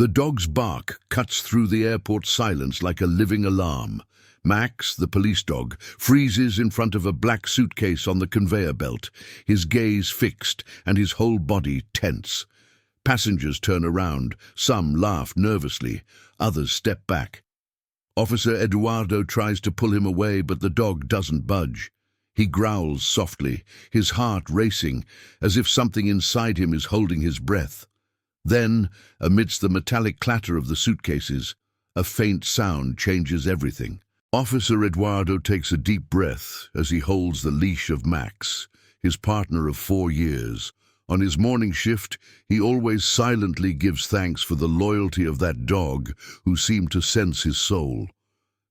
The dog's bark cuts through the airport silence like a living alarm. Max, the police dog, freezes in front of a black suitcase on the conveyor belt, his gaze fixed and his whole body tense. Passengers turn around, some laugh nervously, others step back. Officer Eduardo tries to pull him away, but the dog doesn't budge. He growls softly, his heart racing, as if something inside him is holding his breath. Then, amidst the metallic clatter of the suitcases, a faint sound changes everything. Officer Eduardo takes a deep breath as he holds the leash of Max, his partner of 4 years. On his morning shift, he always silently gives thanks for the loyalty of that dog who seemed to sense his soul.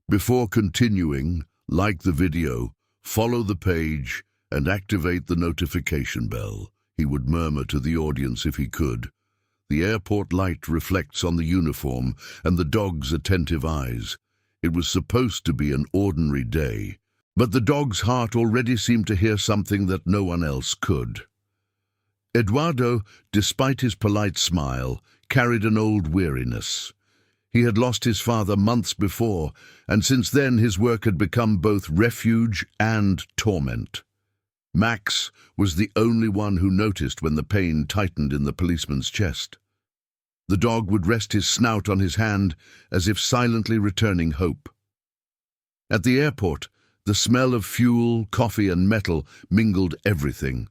Before continuing, like the video, follow the page, and activate the notification bell, he would murmur to the audience if he could. The airport light reflects on the uniform and the dog's attentive eyes. It was supposed to be an ordinary day, but the dog's heart already seemed to hear something that no one else could. Eduardo, despite his polite smile, carried an old weariness. He had lost his father months before, and since then his work had become both refuge and torment. Max was the only one who noticed when the pain tightened in the policeman's chest. The dog would rest his snout on his hand, as if silently returning hope. At the airport, the smell of fuel, coffee, and metal mingled everything.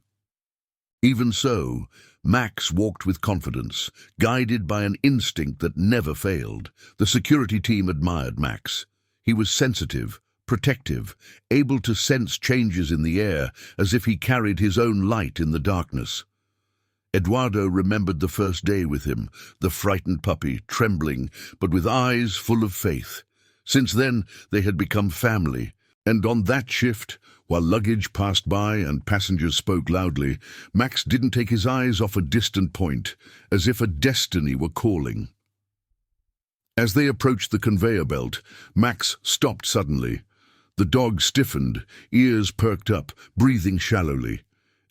Even so, Max walked with confidence, guided by an instinct that never failed. The security team admired Max. He was sensitive, protective, able to sense changes in the air, as if he carried his own light in the darkness. Eduardo remembered the first day with him, the frightened puppy, trembling, but with eyes full of faith. Since then, they had become family, and on that shift, while luggage passed by and passengers spoke loudly, Max didn't take his eyes off a distant point, as if a destiny were calling. As they approached the conveyor belt, Max stopped suddenly. The dog stiffened, ears perked up, breathing shallowly.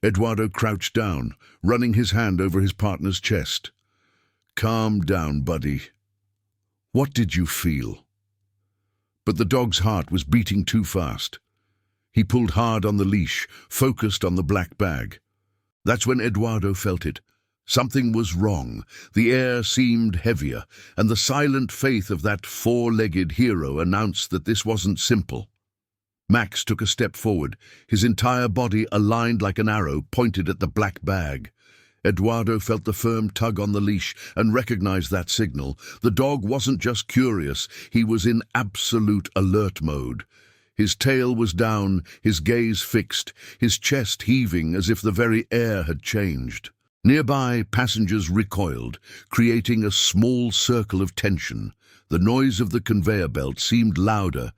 Eduardo crouched down, running his hand over his partner's chest. "Calm down, buddy. What did you feel?" But the dog's heart was beating too fast. He pulled hard on the leash, focused on the black bag. That's when Eduardo felt it. Something was wrong. The air seemed heavier, and the silent faith of that 4-legged hero announced that this wasn't simple. Max took a step forward, his entire body aligned like an arrow pointed at the black bag. Eduardo felt the firm tug on the leash and recognized that signal. The dog wasn't just curious, he was in absolute alert mode. His tail was down, his gaze fixed, his chest heaving as if the very air had changed. Nearby, passengers recoiled, creating a small circle of tension. The noise of the conveyor belt seemed louder.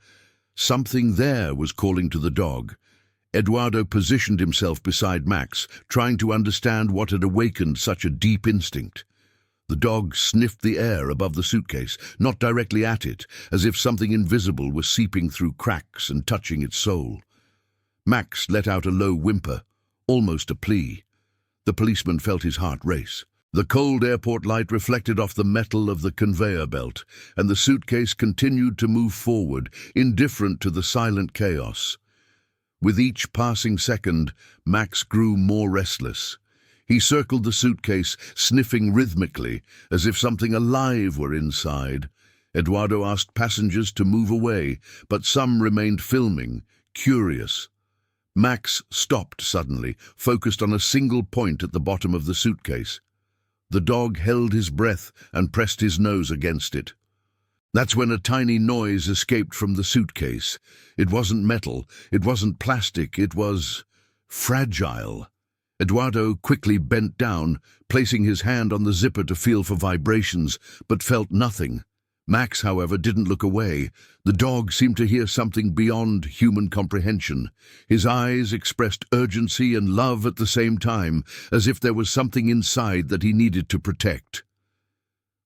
Something there was calling to the dog. Eduardo positioned himself beside Max, trying to understand what had awakened such a deep instinct. The dog sniffed the air above the suitcase, not directly at it, as if something invisible was seeping through cracks and touching its soul. Max let out a low whimper, almost a plea. The policeman felt his heart race. The cold airport light reflected off the metal of the conveyor belt, and the suitcase continued to move forward, indifferent to the silent chaos. With each passing second, Max grew more restless. He circled the suitcase, sniffing rhythmically, as if something alive were inside. Eduardo asked passengers to move away, but some remained filming, curious. Max stopped suddenly, focused on a single point at the bottom of the suitcase. The dog held his breath and pressed his nose against it. That's when a tiny noise escaped from the suitcase. It wasn't metal, it wasn't plastic, it was fragile. Eduardo quickly bent down, placing his hand on the zipper to feel for vibrations, but felt nothing. Max, however, didn't look away. The dog seemed to hear something beyond human comprehension. His eyes expressed urgency and love at the same time, as if there was something inside that he needed to protect.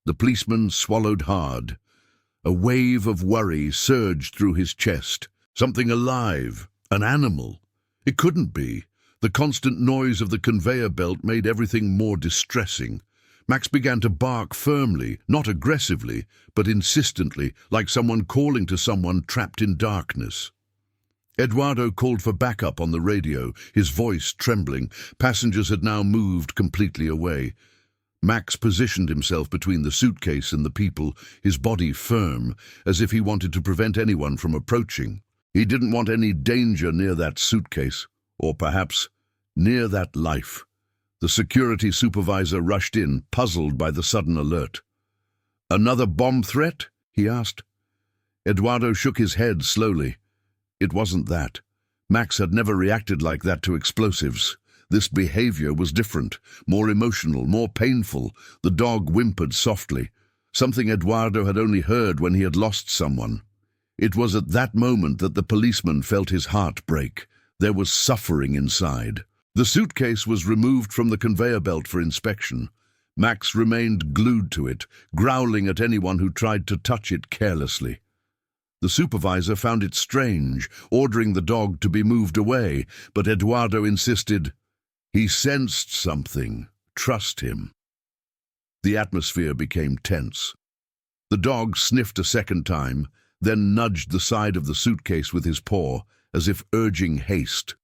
The policeman swallowed hard. A wave of worry surged through his chest. Something alive, an animal. It couldn't be. The constant noise of the conveyor belt made everything more distressing. Max began to bark firmly, not aggressively, but insistently, like someone calling to someone trapped in darkness. Eduardo called for backup on the radio, his voice trembling. Passengers had now moved completely away. Max positioned himself between the suitcase and the people, his body firm, as if he wanted to prevent anyone from approaching. He didn't want any danger near that suitcase, or perhaps near that life. The security supervisor rushed in, puzzled by the sudden alert. "Another bomb threat?" he asked. Eduardo shook his head slowly. It wasn't that. Max had never reacted like that to explosives. This behavior was different, more emotional, more painful. The dog whimpered softly, something Eduardo had only heard when he had lost someone. It was at that moment that the policeman felt his heart break. There was suffering inside. The suitcase was removed from the conveyor belt for inspection. Max remained glued to it, growling at anyone who tried to touch it carelessly. The supervisor found it strange, ordering the dog to be moved away, but Eduardo insisted. He sensed something. Trust him. The atmosphere became tense. The dog sniffed a second time, then nudged the side of the suitcase with his paw, as if urging haste.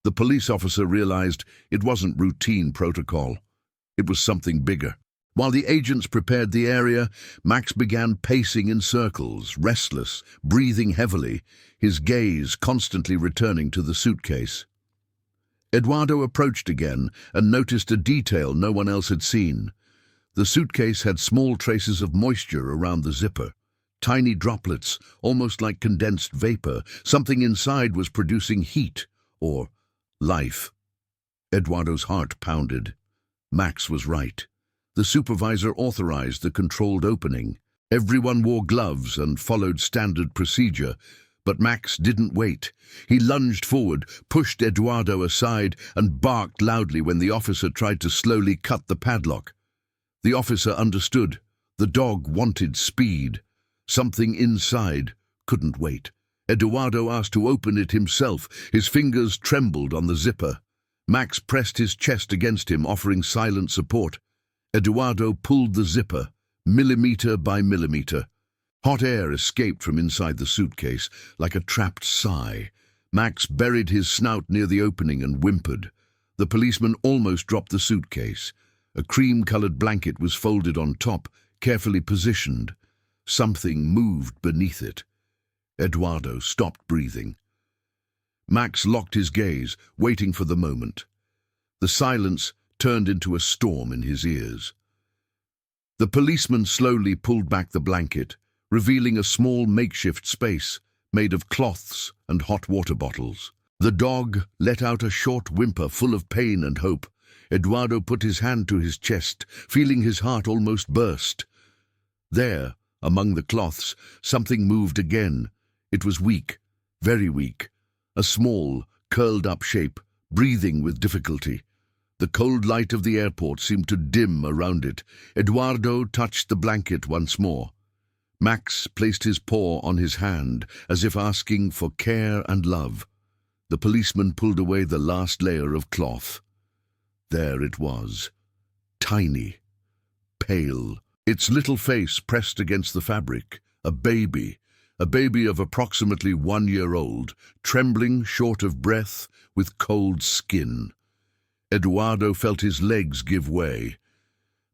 The police officer realized it wasn't routine protocol. It was something bigger. While the agents prepared the area, Max began pacing in circles, restless, breathing heavily, his gaze constantly returning to the suitcase. Eduardo approached again and noticed a detail no one else had seen. The suitcase had small traces of moisture around the zipper. Tiny droplets, almost like condensed vapor. Something inside was producing heat, or life. Eduardo's heart pounded. Max was right. The supervisor authorized the controlled opening. Everyone wore gloves and followed standard procedure, but Max didn't wait. He lunged forward, pushed Eduardo aside, and barked loudly when the officer tried to slowly cut the padlock. The officer understood. The dog wanted speed. Something inside couldn't wait. Eduardo asked to open it himself. His fingers trembled on the zipper. Max pressed his chest against him, offering silent support. Eduardo pulled the zipper, millimeter by millimeter. Hot air escaped from inside the suitcase, like a trapped sigh. Max buried his snout near the opening and whimpered. The policeman almost dropped the suitcase. A cream-colored blanket was folded on top, carefully positioned. Something moved beneath it. Eduardo stopped breathing. Max locked his gaze, waiting for the moment. The silence turned into a storm in his ears. The policeman slowly pulled back the blanket, revealing a small makeshift space made of cloths and hot water bottles. The dog let out a short whimper full of pain and hope. Eduardo put his hand to his chest, feeling his heart almost burst. There, among the cloths, something moved again. It was weak, very weak, a small, curled-up shape, breathing with difficulty. The cold light of the airport seemed to dim around it. Eduardo touched the blanket once more. Max placed his paw on his hand, as if asking for care and love. The policeman pulled away the last layer of cloth. There it was, tiny, pale, its little face pressed against the fabric, a baby of approximately 1 year old, trembling, short of breath, with cold skin. Eduardo felt his legs give way.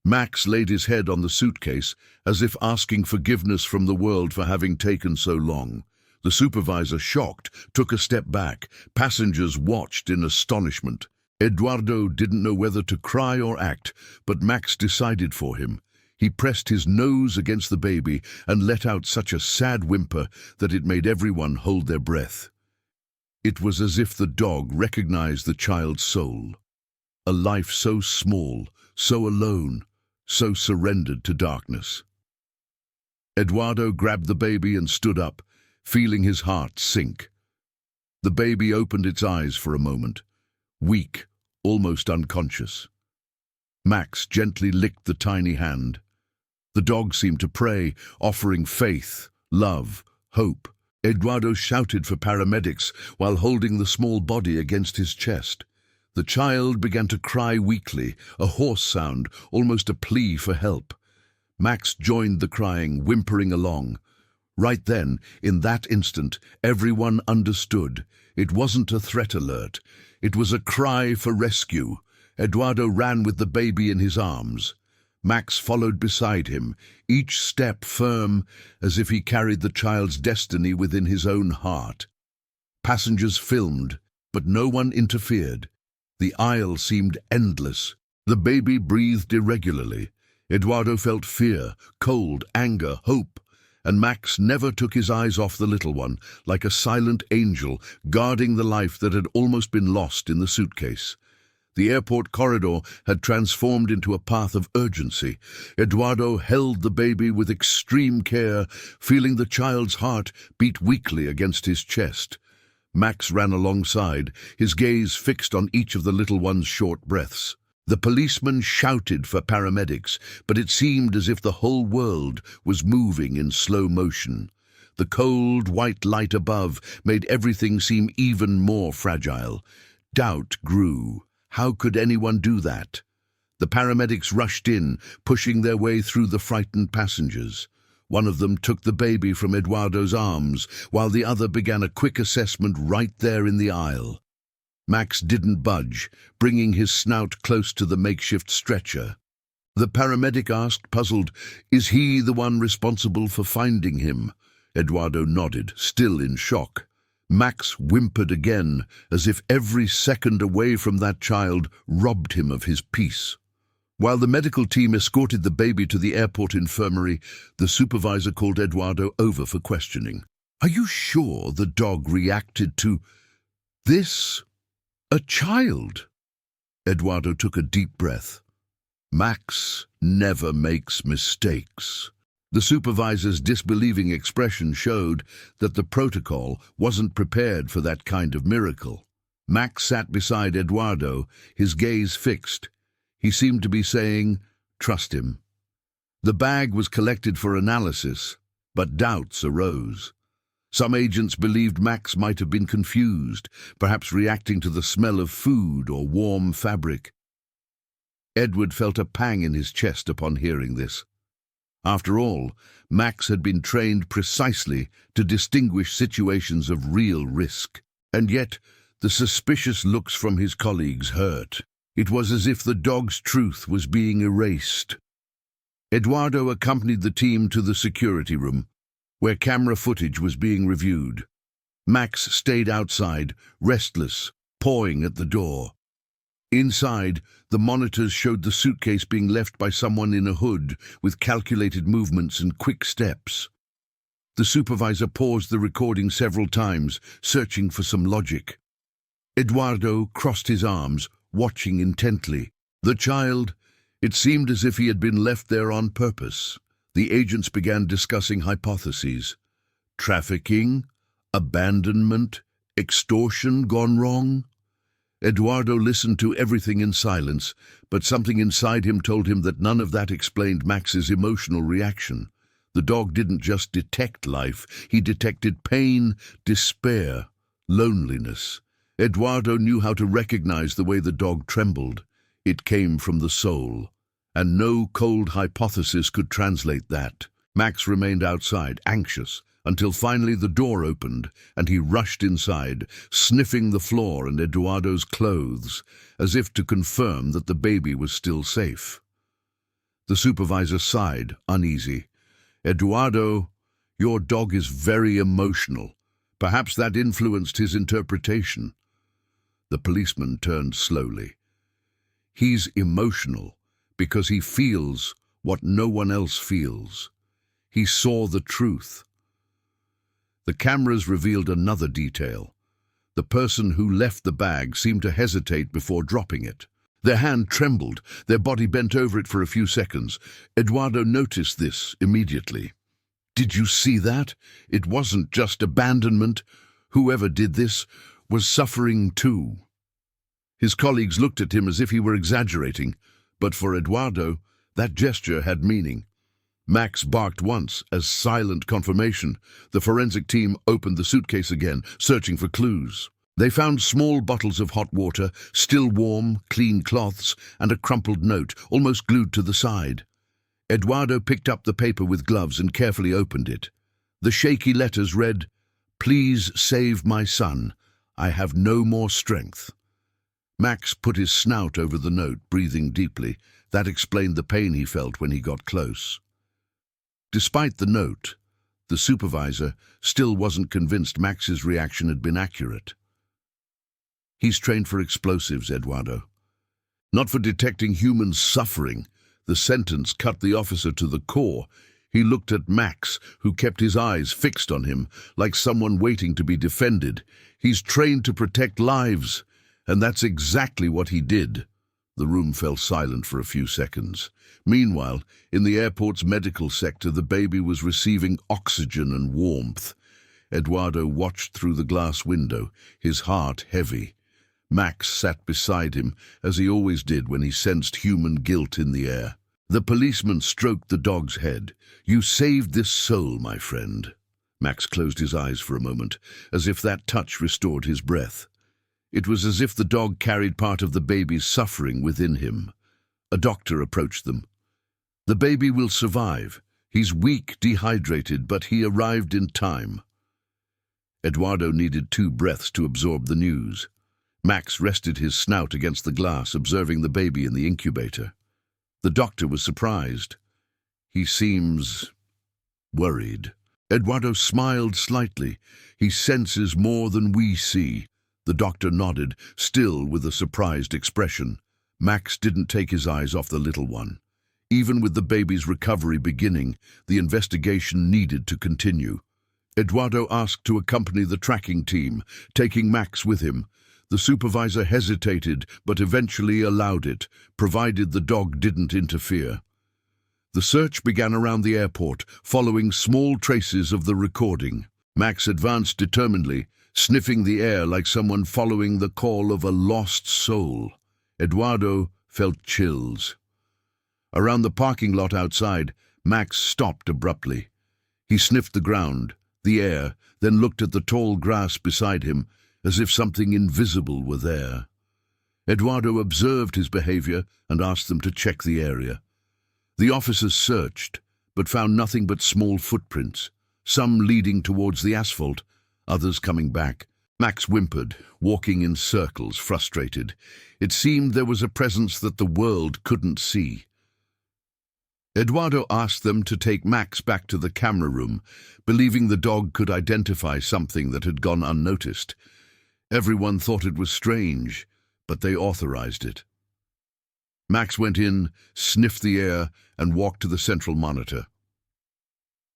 Max laid his head on the suitcase, as if asking forgiveness from the world for having taken so long. The supervisor, shocked, took a step back. Passengers watched in astonishment. Eduardo didn't know whether to cry or act, but Max decided for him. He pressed his nose against the baby and let out such a sad whimper that it made everyone hold their breath. It was as if the dog recognized the child's soul. A life so small, so alone, so surrendered to darkness. Eduardo grabbed the baby and stood up, feeling his heart sink. The baby opened its eyes for a moment, weak, almost unconscious. Max gently licked the tiny hand. The dog seemed to pray, offering faith, love, hope. Eduardo shouted for paramedics while holding the small body against his chest. The child began to cry weakly, a hoarse sound, almost a plea for help. Max joined the crying, whimpering along. Right then, in that instant, everyone understood. It wasn't a threat alert. It was a cry for rescue. Eduardo ran with the baby in his arms. Max followed beside him, each step firm, as if he carried the child's destiny within his own heart. Passengers filmed, but no one interfered. The aisle seemed endless. The baby breathed irregularly. Eduardo felt fear, cold, anger, hope, and Max never took his eyes off the little one, like a silent angel guarding the life that had almost been lost in the suitcase. The airport corridor had transformed into a path of urgency. Eduardo held the baby with extreme care, feeling the child's heart beat weakly against his chest. Max ran alongside, his gaze fixed on each of the little one's short breaths. The policeman shouted for paramedics, but it seemed as if the whole world was moving in slow motion. The cold, white light above made everything seem even more fragile. Doubt grew. How could anyone do that? The paramedics rushed in, pushing their way through the frightened passengers. One of them took the baby from Eduardo's arms, while the other began a quick assessment right there in the aisle. Max didn't budge, bringing his snout close to the makeshift stretcher. The paramedic asked, puzzled, "Is he the one responsible for finding him?" Eduardo nodded, still in shock. Max whimpered again, as if every second away from that child robbed him of his peace. While the medical team escorted the baby to the airport infirmary, the supervisor called Eduardo over for questioning. "Are you sure the dog reacted to this? A child?" Eduardo took a deep breath. Max never makes mistakes. The supervisor's disbelieving expression showed that the protocol wasn't prepared for that kind of miracle. Max sat beside Eduardo, his gaze fixed. He seemed to be saying, "Trust him." The bag was collected for analysis, but doubts arose. Some agents believed Max might have been confused, perhaps reacting to the smell of food or warm fabric. Edward felt a pang in his chest upon hearing this. After all, Max had been trained precisely to distinguish situations of real risk. And yet, the suspicious looks from his colleagues hurt. It was as if the dog's truth was being erased. Eduardo accompanied the team to the security room, where camera footage was being reviewed. Max stayed outside, restless, pawing at the door. Inside, the monitors showed the suitcase being left by someone in a hood with calculated movements and quick steps. The supervisor paused the recording several times, searching for some logic. Eduardo crossed his arms, watching intently. The child, it seemed as if he had been left there on purpose. The agents began discussing hypotheses. Trafficking? Abandonment? Extortion gone wrong? Eduardo listened to everything in silence, but something inside him told him that none of that explained Max's emotional reaction. The dog didn't just detect life, he detected pain, despair, loneliness. Eduardo knew how to recognize the way the dog trembled. It came from the soul, and no cold hypothesis could translate that. Max remained outside, anxious, until finally the door opened and he rushed inside, sniffing the floor and Eduardo's clothes, as if to confirm that the baby was still safe. The supervisor sighed, uneasy. "Eduardo, your dog is very emotional. Perhaps that influenced his interpretation." The policeman turned slowly. "He's emotional because he feels what no one else feels. He saw the truth." The cameras revealed another detail. The person who left the bag seemed to hesitate before dropping it. Their hand trembled, their body bent over it for a few seconds. Eduardo noticed this immediately. "Did you see that? It wasn't just abandonment. Whoever did this was suffering too." His colleagues looked at him as if he were exaggerating, but for Eduardo, that gesture had meaning. Max barked once as silent confirmation. The forensic team opened the suitcase again, searching for clues. They found small bottles of hot water, still warm, clean cloths, and a crumpled note, almost glued to the side. Eduardo picked up the paper with gloves and carefully opened it. The shaky letters read, "Please save my son. I have no more strength." Max put his snout over the note, breathing deeply. That explained the pain he felt when he got close. Despite the note, the supervisor still wasn't convinced Max's reaction had been accurate. "He's trained for explosives, Eduardo. Not for detecting human suffering." The sentence cut the officer to the core. He looked at Max, who kept his eyes fixed on him, like someone waiting to be defended. "He's trained to protect lives, and that's exactly what he did." The room fell silent for a few seconds. Meanwhile, in the airport's medical sector, the baby was receiving oxygen and warmth. Eduardo watched through the glass window, his heart heavy. Max sat beside him, as he always did when he sensed human guilt in the air. The policeman stroked the dog's head. "You saved this soul, my friend." Max closed his eyes for a moment, as if that touch restored his breath. It was as if the dog carried part of the baby's suffering within him. A doctor approached them. "The baby will survive. He's weak, dehydrated, but he arrived in time." Eduardo needed 2 breaths to absorb the news. Max rested his snout against the glass, observing the baby in the incubator. The doctor was surprised. "He seems worried." Eduardo smiled slightly. "He senses more than we see." The doctor nodded, still with a surprised expression. Max didn't take his eyes off the little one. Even with the baby's recovery beginning, the investigation needed to continue. Eduardo asked to accompany the tracking team, taking Max with him. The supervisor hesitated, but eventually allowed it, provided the dog didn't interfere. The search began around the airport, following small traces of the recording. Max advanced determinedly, sniffing the air like someone following the call of a lost soul. Eduardo felt chills. Around the parking lot outside, Max stopped abruptly. He sniffed the ground, the air, then looked at the tall grass beside him, as if something invisible were there. Eduardo observed his behavior and asked them to check the area. The officers searched, but found nothing but small footprints, some leading towards the asphalt, others coming back. Max whimpered, walking in circles, frustrated. It seemed there was a presence that the world couldn't see. Eduardo asked them to take Max back to the camera room, believing the dog could identify something that had gone unnoticed. Everyone thought it was strange, but they authorized it. Max went in, sniffed the air, and walked to the central monitor.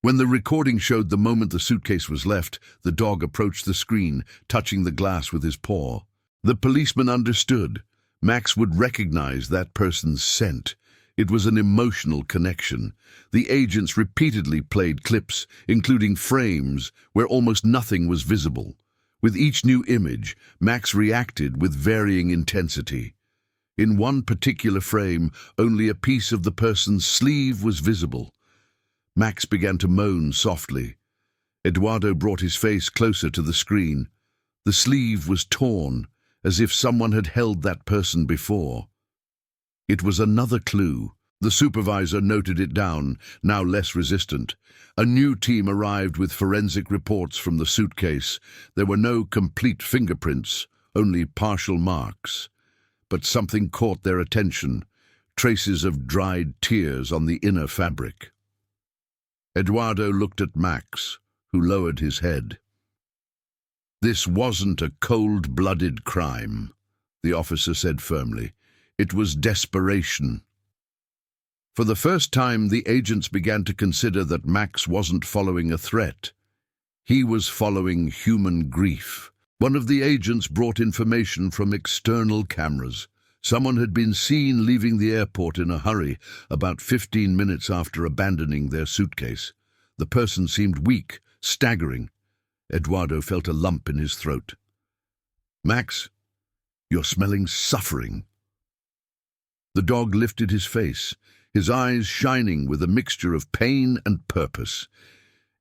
When the recording showed the moment the suitcase was left, the dog approached the screen, touching the glass with his paw. The policeman understood. Max would recognize that person's scent. It was an emotional connection. The agents repeatedly played clips, including frames where almost nothing was visible. With each new image, Max reacted with varying intensity. In one particular frame, only a piece of the person's sleeve was visible. Max began to moan softly. Eduardo brought his face closer to the screen. The sleeve was torn, as if someone had held that person before. It was another clue. The supervisor noted it down, now less resistant. A new team arrived with forensic reports from the suitcase. There were no complete fingerprints, only partial marks. But something caught their attention, traces of dried tears on the inner fabric. Eduardo looked at Max, who lowered his head. "This wasn't a cold-blooded crime," the officer said firmly. "It was desperation." For the first time, the agents began to consider that Max wasn't following a threat. He was following human grief. One of the agents brought information from external cameras. Someone had been seen leaving the airport in a hurry, about 15 minutes after abandoning their suitcase. The person seemed weak, staggering. Eduardo felt a lump in his throat. "Max, you're smelling suffering." The dog lifted his face, his eyes shining with a mixture of pain and purpose.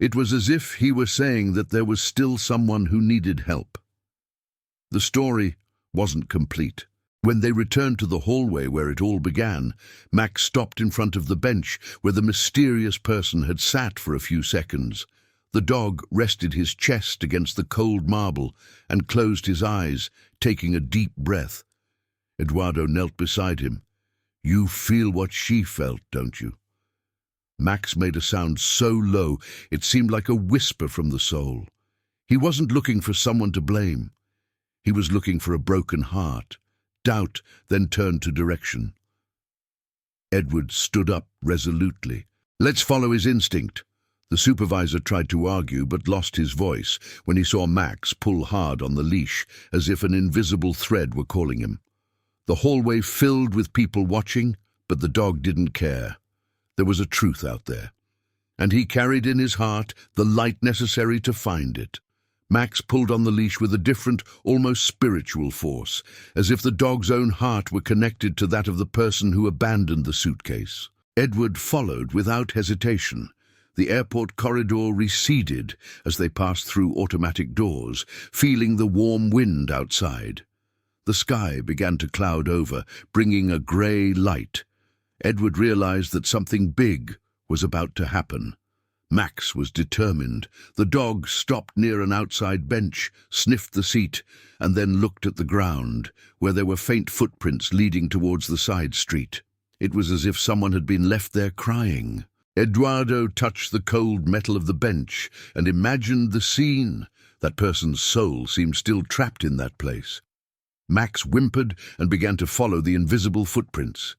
It was as if he were saying that there was still someone who needed help. The story wasn't complete. When they returned to the hallway where it all began, Max stopped in front of the bench where the mysterious person had sat for a few seconds. The dog rested his chest against the cold marble and closed his eyes, taking a deep breath. Eduardo knelt beside him. "You feel what she felt, don't you?" Max made a sound so low it seemed like a whisper from the soul. He wasn't looking for someone to blame. He was looking for a broken heart. Doubt then turned to direction. Edward stood up resolutely. "Let's follow his instinct." The supervisor tried to argue but lost his voice when he saw Max pull hard on the leash as if an invisible thread were calling him. The hallway filled with people watching, but the dog didn't care. There was a truth out there, and he carried in his heart the light necessary to find it. Max pulled on the leash with a different, almost spiritual force, as if the dog's own heart were connected to that of the person who abandoned the suitcase. Edward followed without hesitation. The airport corridor receded as they passed through automatic doors, feeling the warm wind outside. The sky began to cloud over, bringing a grey light. Edward realized that something big was about to happen. Max was determined. The dog stopped near an outside bench, sniffed the seat, and then looked at the ground, where there were faint footprints leading towards the side street. It was as if someone had been left there crying. Eduardo touched the cold metal of the bench and imagined the scene. That person's soul seemed still trapped in that place. Max whimpered and began to follow the invisible footprints.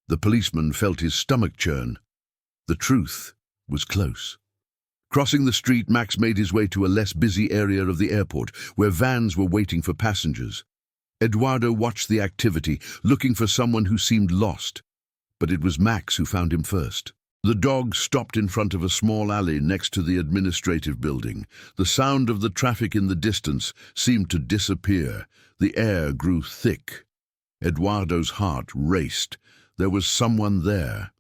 The policeman felt his stomach churn. The truth was close. Crossing the street, Max made his way to a less busy area of the airport, where vans were waiting for passengers. Eduardo watched the activity, looking for someone who seemed lost. But it was Max who found him first. The dog stopped in front of a small alley next to the administrative building. The sound of the traffic in the distance seemed to disappear. The air grew thick. Eduardo's heart raced. There was someone there.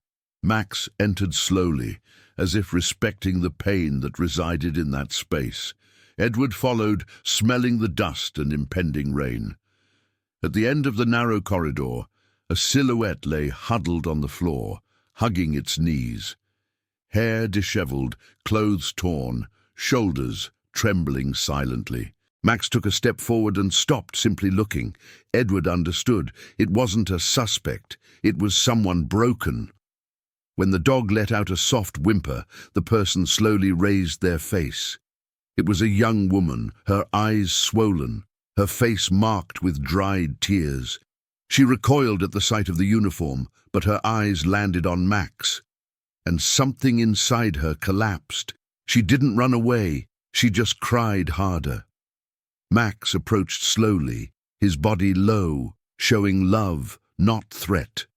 Max entered slowly, as if respecting the pain that resided in that space. Edward followed, smelling the dust and impending rain. At the end of the narrow corridor, a silhouette lay huddled on the floor, hugging its knees. Hair disheveled, clothes torn, shoulders trembling silently. Max took a step forward and stopped, simply looking. Edward understood. It wasn't a suspect. It was someone broken. When the dog let out a soft whimper, the person slowly raised their face. It was a young woman, her eyes swollen, her face marked with dried tears. She recoiled at the sight of the uniform, but her eyes landed on Max. And something inside her collapsed. She didn't run away, she just cried harder. Max approached slowly, his body low, showing love, not threat.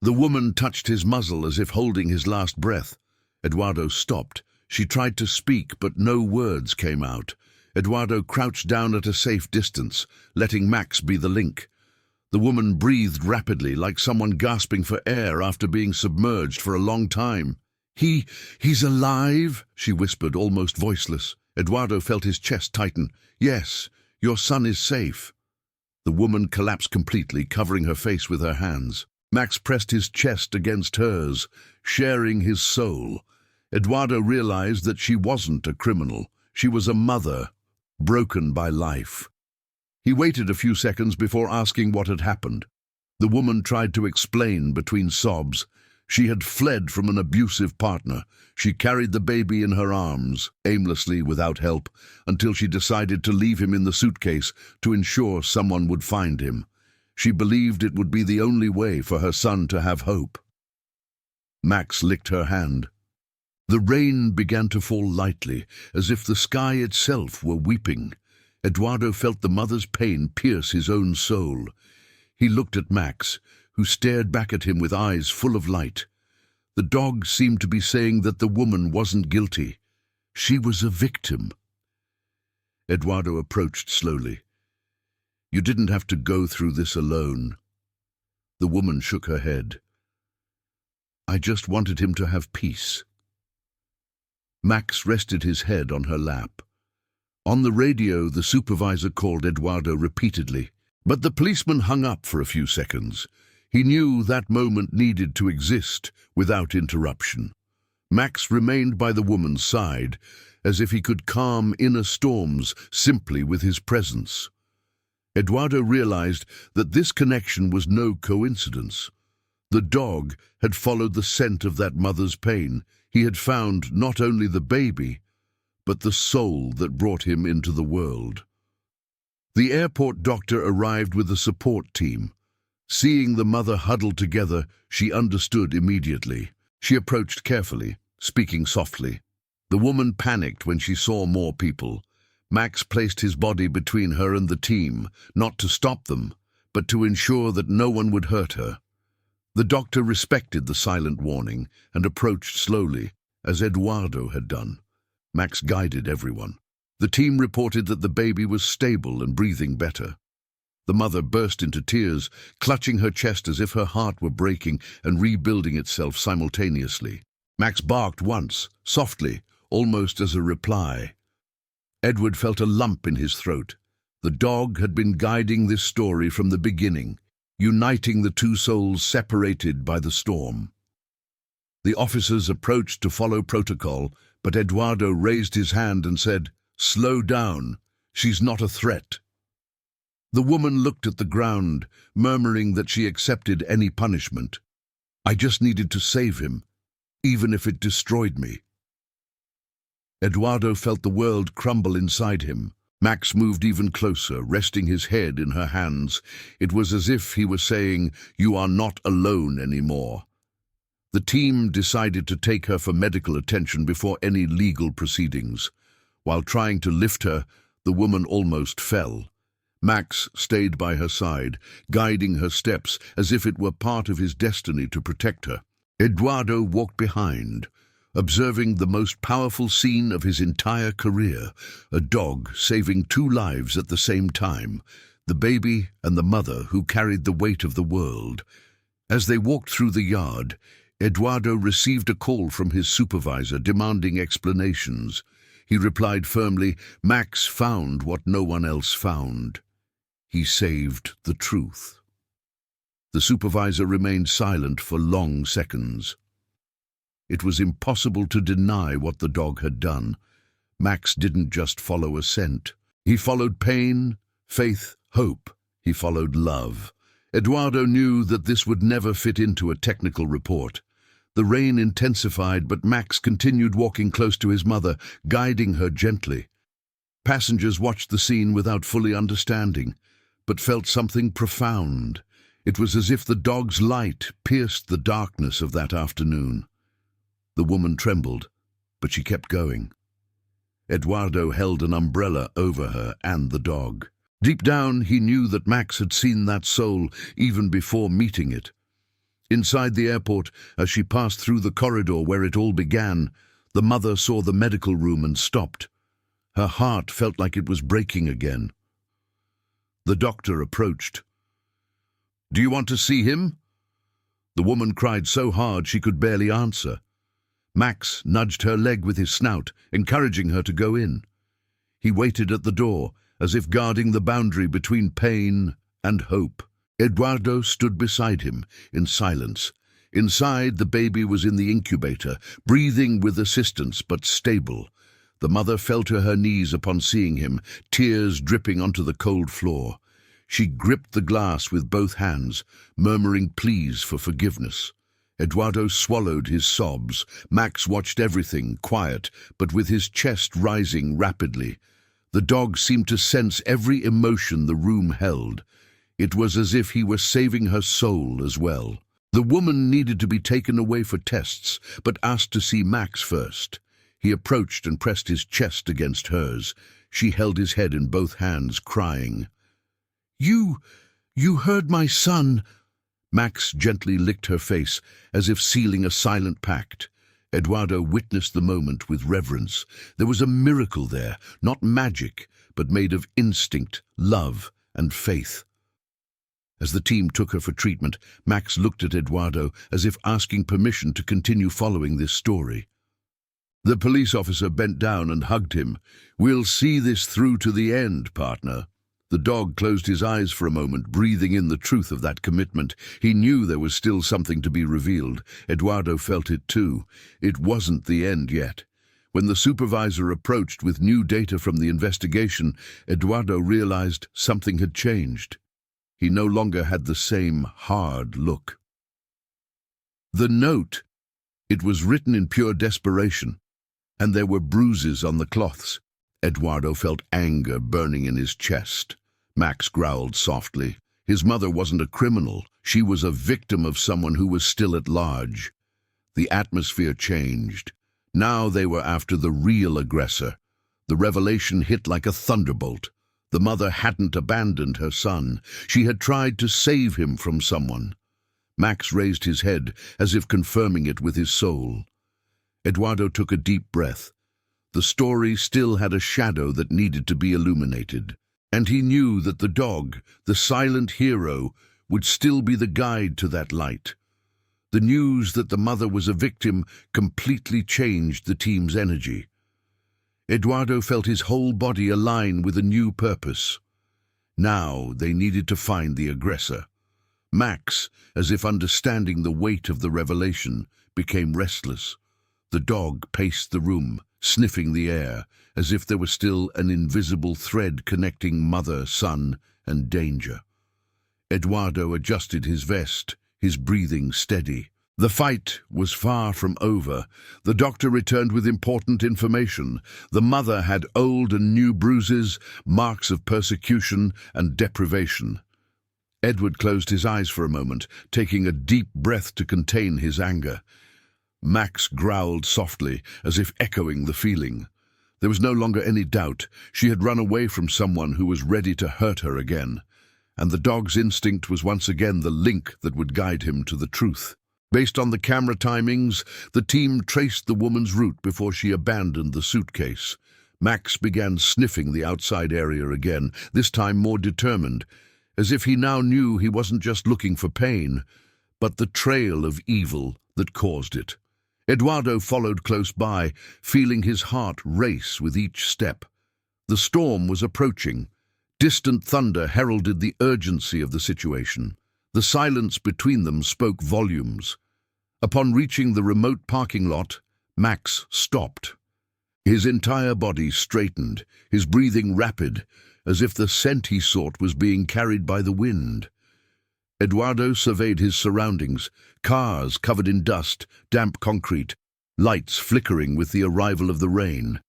The woman touched his muzzle as if holding his last breath. Eduardo stopped. She tried to speak, but no words came out. Eduardo crouched down at a safe distance, letting Max be the link. The woman breathed rapidly, like someone gasping for air after being submerged for a long time. He's alive," she whispered, almost voiceless. Eduardo felt his chest tighten. "Yes, your son is safe." The woman collapsed completely, covering her face with her hands. Max pressed his chest against hers, sharing his soul. Eduardo realized that she wasn't a criminal. She was a mother, broken by life. He waited a few seconds before asking what had happened. The woman tried to explain between sobs. She had fled from an abusive partner. She carried the baby in her arms, aimlessly without help, until she decided to leave him in the suitcase to ensure someone would find him. She believed it would be the only way for her son to have hope. Max licked her hand. The rain began to fall lightly, as if the sky itself were weeping. Eduardo felt the mother's pain pierce his own soul. He looked at Max, who stared back at him with eyes full of light. The dog seemed to be saying that the woman wasn't guilty. She was a victim. Eduardo approached slowly. "You didn't have to go through this alone." The woman shook her head. "I just wanted him to have peace." Max rested his head on her lap. On the radio, the supervisor called Eduardo repeatedly, but the policeman hung up for a few seconds. He knew that moment needed to exist without interruption. Max remained by the woman's side, as if he could calm inner storms simply with his presence. Eduardo realized that this connection was no coincidence. The dog had followed the scent of that mother's pain. He had found not only the baby, but the soul that brought him into the world. The airport doctor arrived with a support team. Seeing the mother huddled together, she understood immediately. She approached carefully, speaking softly. The woman panicked when she saw more people. Max placed his body between her and the team, not to stop them, but to ensure that no one would hurt her. The doctor respected the silent warning and approached slowly, as Eduardo had done. Max guided everyone. The team reported that the baby was stable and breathing better. The mother burst into tears, clutching her chest as if her heart were breaking and rebuilding itself simultaneously. Max barked once, softly, almost as a reply. Edward felt a lump in his throat. The dog had been guiding this story from the beginning, uniting the two souls separated by the storm. The officers approached to follow protocol, but Eduardo raised his hand and said, "Slow down. She's not a threat." The woman looked at the ground, murmuring that she accepted any punishment. "I just needed to save him, even if it destroyed me." Eduardo felt the world crumble inside him. Max moved even closer, resting his head in her hands. It was as if he were saying, "You are not alone anymore." The team decided to take her for medical attention before any legal proceedings. While trying to lift her, the woman almost fell. Max stayed by her side, guiding her steps as if it were part of his destiny to protect her. Eduardo walked behind, observing the most powerful scene of his entire career, a dog saving two lives at the same time, the baby and the mother who carried the weight of the world. As they walked through the yard, Eduardo received a call from his supervisor demanding explanations. He replied firmly, "Max found what no one else found. He saved the truth." The supervisor remained silent for long seconds. It was impossible to deny what the dog had done. Max didn't just follow a scent. He followed pain, faith, hope. He followed love. Eduardo knew that this would never fit into a technical report. The rain intensified, but Max continued walking close to his mother, guiding her gently. Passengers watched the scene without fully understanding, but felt something profound. It was as if the dog's light pierced the darkness of that afternoon. The woman trembled, but she kept going. Eduardo held an umbrella over her and the dog. Deep down, he knew that Max had seen that soul even before meeting it. Inside the airport, as she passed through the corridor where it all began, the mother saw the medical room and stopped. Her heart felt like it was breaking again. The doctor approached. "Do you want to see him?" The woman cried so hard she could barely answer. Max nudged her leg with his snout, encouraging her to go in. He waited at the door, as if guarding the boundary between pain and hope. Eduardo stood beside him, in silence. Inside, the baby was in the incubator, breathing with assistance but stable. The mother fell to her knees upon seeing him, tears dripping onto the cold floor. She gripped the glass with both hands, murmuring pleas for forgiveness. Eduardo swallowed his sobs. Max watched everything, quiet, but with his chest rising rapidly. The dog seemed to sense every emotion the room held. It was as if he were saving her soul as well. The woman needed to be taken away for tests, but asked to see Max first. He approached and pressed his chest against hers. She held his head in both hands, crying. You heard my son." Max gently licked her face, as if sealing a silent pact. Eduardo witnessed the moment with reverence. There was a miracle there, not magic, but made of instinct, love, and faith. As the team took her for treatment, Max looked at Eduardo as if asking permission to continue following this story. The police officer bent down and hugged him. "We'll see this through to the end, partner." The dog closed his eyes for a moment, breathing in the truth of that commitment. He knew there was still something to be revealed. Eduardo felt it too. It wasn't the end yet. When the supervisor approached with new data from the investigation, Eduardo realized something had changed. He no longer had the same hard look. The note, it was written in pure desperation, and there were bruises on the cloths. Eduardo felt anger burning in his chest. Max growled softly. His mother wasn't a criminal. She was a victim of someone who was still at large. The atmosphere changed. Now they were after the real aggressor. The revelation hit like a thunderbolt. The mother hadn't abandoned her son. She had tried to save him from someone. Max raised his head, as if confirming it with his soul. Eduardo took a deep breath. The story still had a shadow that needed to be illuminated. And he knew that the dog, the silent hero, would still be the guide to that light. The news that the mother was a victim completely changed the team's energy. Eduardo felt his whole body align with a new purpose. Now they needed to find the aggressor. Max, as if understanding the weight of the revelation, became restless. The dog paced the room, sniffing the air, as if there was still an invisible thread connecting mother, son, and danger. Eduardo adjusted his vest, his breathing steady. The fight was far from over. The doctor returned with important information. The mother had old and new bruises, marks of persecution and deprivation. Edward closed his eyes for a moment, taking a deep breath to contain his anger. Max growled softly, as if echoing the feeling. There was no longer any doubt. She had run away from someone who was ready to hurt her again. And the dog's instinct was once again the link that would guide him to the truth. Based on the camera timings, the team traced the woman's route before she abandoned the suitcase. Max began sniffing the outside area again, this time more determined, as if he now knew he wasn't just looking for pain, but the trail of evil that caused it. Eduardo followed close by, feeling his heart race with each step. The storm was approaching. Distant thunder heralded the urgency of the situation. The silence between them spoke volumes. Upon reaching the remote parking lot, Max stopped. His entire body straightened, his breathing rapid, as if the scent he sought was being carried by the wind. Eduardo surveyed his surroundings, cars covered in dust, damp concrete, lights flickering with the arrival of the rain.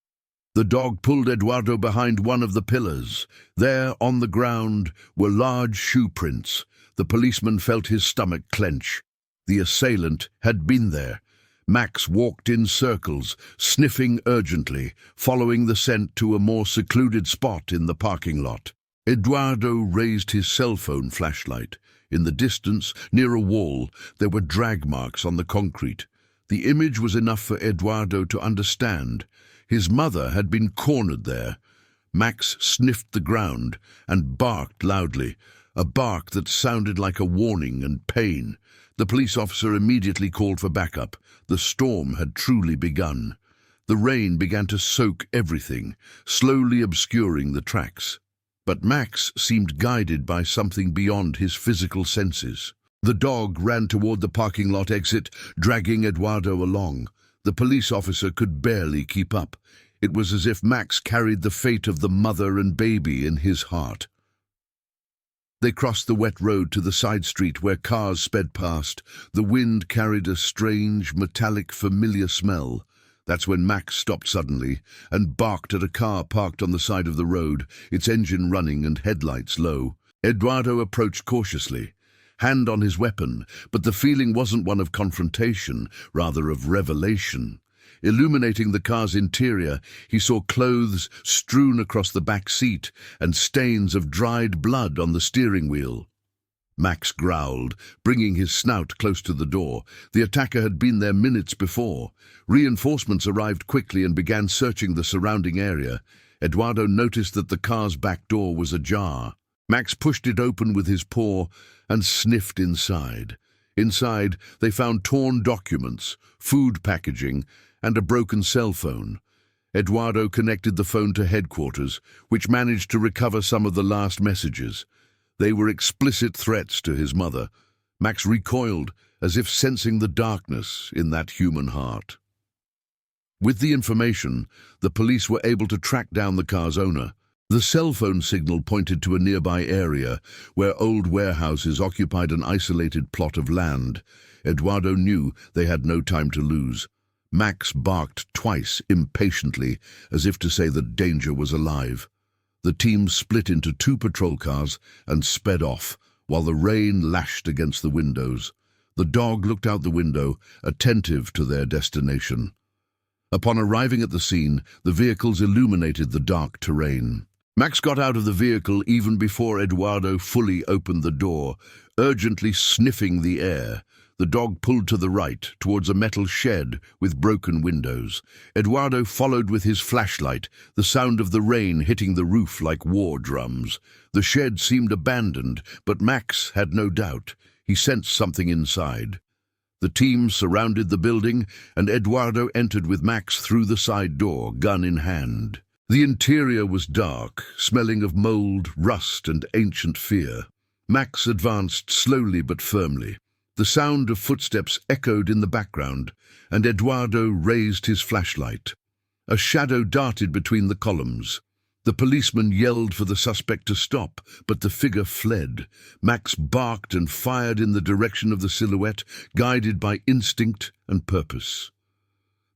The dog pulled Eduardo behind one of the pillars. There, on the ground, were large shoe prints. The policeman felt his stomach clench. The assailant had been there. Max walked in circles, sniffing urgently, following the scent to a more secluded spot in the parking lot. Eduardo raised his cell phone flashlight. In the distance, near a wall, there were drag marks on the concrete. The image was enough for Eduardo to understand. His mother had been cornered there. Max sniffed the ground and barked loudly, a bark that sounded like a warning and pain. The police officer immediately called for backup. The storm had truly begun. The rain began to soak everything, slowly obscuring the tracks. But Max seemed guided by something beyond his physical senses. The dog ran toward the parking lot exit, dragging Eduardo along. The police officer could barely keep up. It was as if Max carried the fate of the mother and baby in his heart. They crossed the wet road to the side street where cars sped past. The wind carried a strange, metallic, familiar smell. That's when Max stopped suddenly and barked at a car parked on the side of the road, its engine running and headlights low. Eduardo approached cautiously, hand on his weapon, but the feeling wasn't one of confrontation, rather of revelation. Illuminating the car's interior, he saw clothes strewn across the back seat and stains of dried blood on the steering wheel. Max growled, bringing his snout close to the door. The attacker had been there minutes before. Reinforcements arrived quickly and began searching the surrounding area. Eduardo noticed that the car's back door was ajar. Max pushed it open with his paw and sniffed inside. Inside, they found torn documents, food packaging, and a broken cell phone. Eduardo connected the phone to headquarters, which managed to recover some of the last messages. They were explicit threats to his mother. Max recoiled, as if sensing the darkness in that human heart. With the information, the police were able to track down the car's owner. The cell phone signal pointed to a nearby area where old warehouses occupied an isolated plot of land. Eduardo knew they had no time to lose. Max barked twice, impatiently, as if to say that danger was alive. The team split into 2 patrol cars and sped off, while the rain lashed against the windows. The dog looked out the window, attentive to their destination. Upon arriving at the scene, the vehicles illuminated the dark terrain. Max got out of the vehicle even before Eduardo fully opened the door, urgently sniffing the air. The dog pulled to the right, towards a metal shed with broken windows. Eduardo followed with his flashlight, the sound of the rain hitting the roof like war drums. The shed seemed abandoned, but Max had no doubt. He sensed something inside. The team surrounded the building, and Eduardo entered with Max through the side door, gun in hand. The interior was dark, smelling of mold, rust, and ancient fear. Max advanced slowly but firmly. The sound of footsteps echoed in the background, and Eduardo raised his flashlight. A shadow darted between the columns. The policeman yelled for the suspect to stop, but the figure fled. Max barked and fired in the direction of the silhouette, guided by instinct and purpose.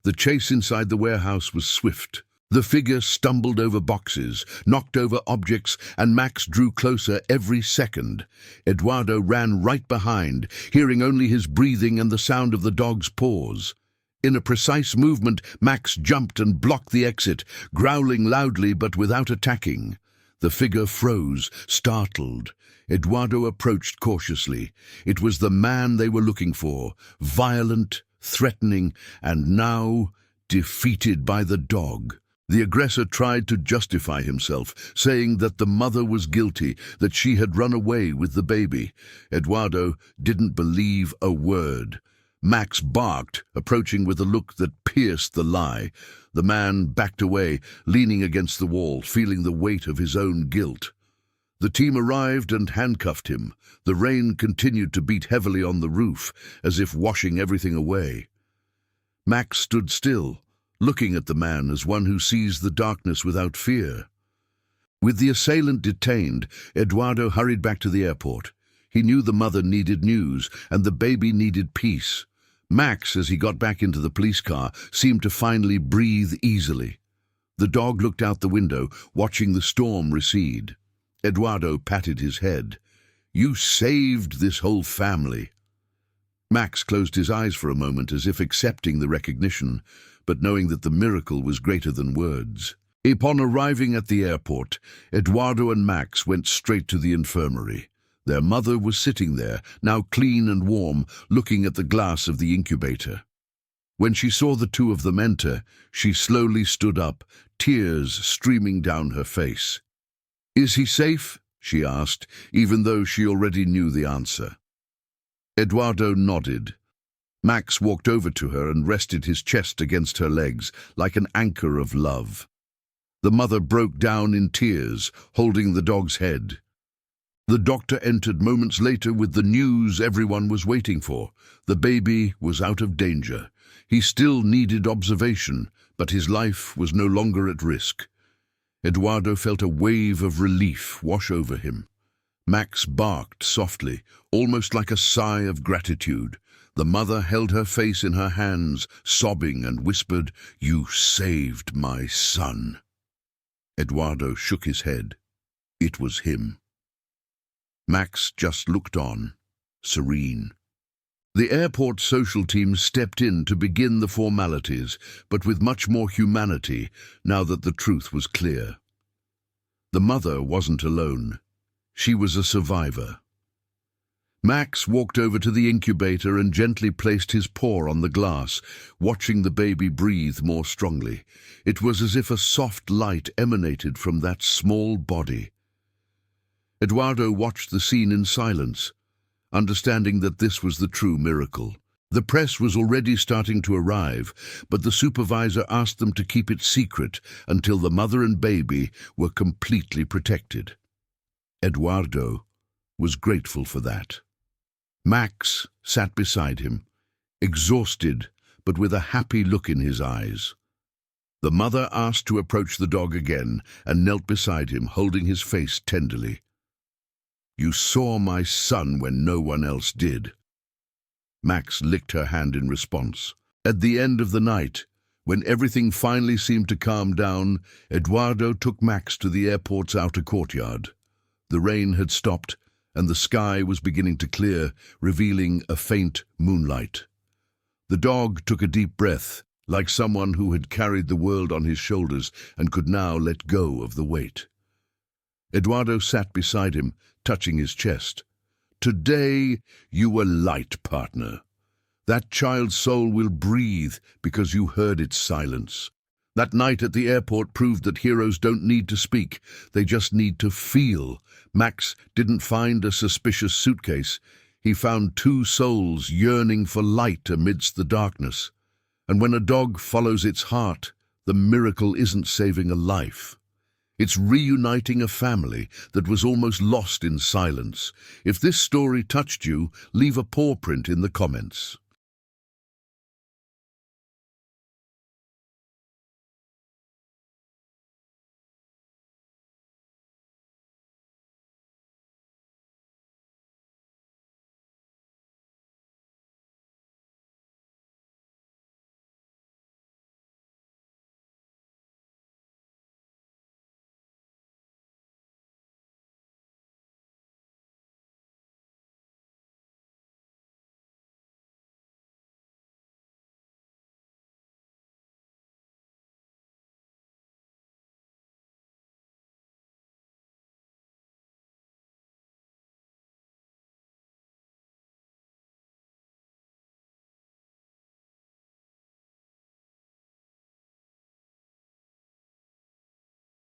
The chase inside the warehouse was swift. The figure stumbled over boxes, knocked over objects, and Max drew closer every second. Eduardo ran right behind, hearing only his breathing and the sound of the dog's paws. In a precise movement, Max jumped and blocked the exit, growling loudly but without attacking. The figure froze, startled. Eduardo approached cautiously. It was the man they were looking for, violent, threatening, and now defeated by the dog. The aggressor tried to justify himself, saying that the mother was guilty, that she had run away with the baby. Eduardo didn't believe a word. Max barked, approaching with a look that pierced the lie. The man backed away, leaning against the wall, feeling the weight of his own guilt. The team arrived and handcuffed him. The rain continued to beat heavily on the roof, as if washing everything away. Max stood still, looking at the man as one who sees the darkness without fear. With the assailant detained, Eduardo hurried back to the airport. He knew the mother needed news, and the baby needed peace. Max, as he got back into the police car, seemed to finally breathe easily. The dog looked out the window, watching the storm recede. Eduardo patted his head. "You saved this whole family." Max closed his eyes for a moment, as if accepting the recognition, but knowing that the miracle was greater than words. Upon arriving at the airport, Eduardo and Max went straight to the infirmary. Their mother was sitting there, now clean and warm, looking at the glass of the incubator. When she saw the two of them enter, she slowly stood up, tears streaming down her face. "Is he safe?" she asked, even though she already knew the answer. Eduardo nodded. Max walked over to her and rested his chest against her legs, like an anchor of love. The mother broke down in tears, holding the dog's head. The doctor entered moments later with the news everyone was waiting for. The baby was out of danger. He still needed observation, but his life was no longer at risk. Eduardo felt a wave of relief wash over him. Max barked softly, almost like a sigh of gratitude. The mother held her face in her hands, sobbing, and whispered, "You saved my son." Eduardo shook his head. It was him. Max just looked on, serene. The airport social team stepped in to begin the formalities, but with much more humanity, now that the truth was clear. The mother wasn't alone. She was a survivor. Max walked over to the incubator and gently placed his paw on the glass, watching the baby breathe more strongly. It was as if a soft light emanated from that small body. Eduardo watched the scene in silence, understanding that this was the true miracle. The press was already starting to arrive, but the supervisor asked them to keep it secret until the mother and baby were completely protected. Eduardo was grateful for that. Max sat beside him, exhausted but with a happy look in his eyes. The mother asked to approach the dog again and knelt beside him, holding his face tenderly. "You saw my son when no one else did." Max licked her hand in response. At the end of the night, when everything finally seemed to calm down, Eduardo took Max to the airport's outer courtyard. The rain had stopped, and the sky was beginning to clear, revealing a faint moonlight. The dog took a deep breath, like someone who had carried the world on his shoulders and could now let go of the weight. Eduardo sat beside him, touching his chest. "Today you were light, partner. That child's soul will breathe because you heard its silence. That night at the airport proved that heroes don't need to speak, they just need to feel." Max didn't find a suspicious suitcase. He found two souls yearning for light amidst the darkness. And when a dog follows its heart, the miracle isn't saving a life. It's reuniting a family that was almost lost in silence. If this story touched you, leave a paw print in the comments.